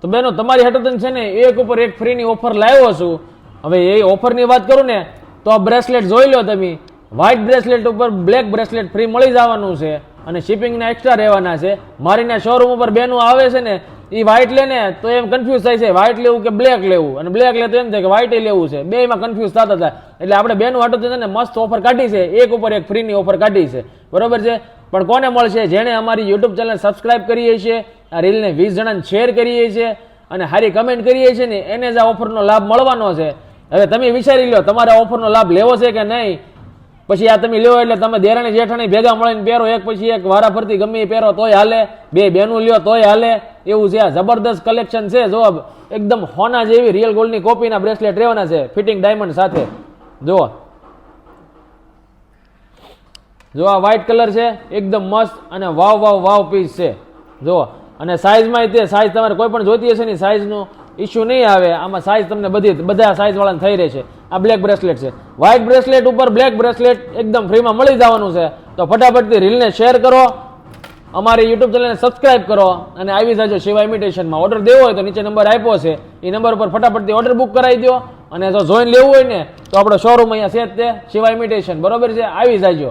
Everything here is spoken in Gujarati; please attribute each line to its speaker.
Speaker 1: તો બેનો તમારી હાટુ છે ને એક ઉપર એક ફ્રીની ઓફર લાવ્યો છું. હવે એ ઓફરની વાત કરું ને તો આ બ્રેસલેટ જોઈ લો તમે. વ્હાઇટ બ્રેસલેટ ઉપર બ્લેક બ્રેસલેટ ફ્રી મળી જવાનું છે અને શિપિંગના એક્સ્ટ્રા રહેવાના છે. મારીના શોરૂમ ઉપર બેનું આવે છે ને એ વ્હાઇટ લે ને તો એમ કન્ફ્યુઝ થાય છે વ્હાઇટ લેવું કે બ્લેક લેવું, અને બ્લેક લે તો એમ થાય કે વ્હાઇટ લેવું છે. બેમાં કન્ફ્યુઝ થતા હતા. એટલે આપણે બેનું હાટુ છે ને મસ્ત ઓફર કાઢી છે, એક ઉપર એક ફ્રીની ઓફર કાઢી છે, બરોબર છે. પણ કોને મળશે? જેણે અમારી યુટ્યુબ ચેનલ સબસ્ક્રાઇબ કરીએ છીએ, આ રીલને 20 જણાને શેર કરીએ છીએ અને સારી કમેન્ટ કરીએ છીએ ને એને જ આ ઓફરનો લાભ મળવાનો છે. હવે તમે વિચારી લો તમારે આ ઓફરનો લાભ લેવો છે કે નહીં. પછી આ તમે લ્યો એટલે તમે દેરાણી જેઠાણી ભેગા મળીને પહેરો, એક પછી એક વારા ફરતી ગમે એ પહેરો તોય હાલે, બે બેનું લ્યો તોય હાલે, એવું છે. આ જબરદસ્ત કલેક્શન છે. જો એકદમ હોના જેવી રિયલ ગોલ્ડની કોપીના બ્રેસલેટ રહેવાના છે ફિટિંગ ડાયમંડ સાથે. જો આ વ્હાઇટ કલર છે એકદમ મસ્ત અને વાવ વાવ વાવ પીસ છે. જો અને સાઇઝમાં તે સાઇઝ તમારે કોઈ પણ જોઈતી હશે ને સાઇઝનો ઇશ્યુ નહીં આવે. આમાં સાઇઝ તમને બધા સાઇઝ વાળાને થઈ રહેશે. આ બ્લેક બ્રેસલેટ છે. વ્હાઇટ બ્રેસલેટ ઉપર બ્લેક બ્રેસલેટ એકદમ ફ્રીમાં મળી જવાનું છે. તો ફટાફટથી રીલને શેર કરો, અમારી યુટ્યુબ ચેનલને સબસ્ક્રાઇબ કરો અને આવી જાજો શિવા ઇમિટેશનમાં. ઓર્ડર દેવો હોય તો નીચે નંબર આપ્યો છે એ નંબર પર ફટાફટથી ઓર્ડર બુક કરાવી દો. અને જો જોઈન લેવું હોય ને તો આપણો શોરૂમ અહીંયા છે જ તે શિવા ઇમિટેશન, બરોબર છે. આવી જાજો.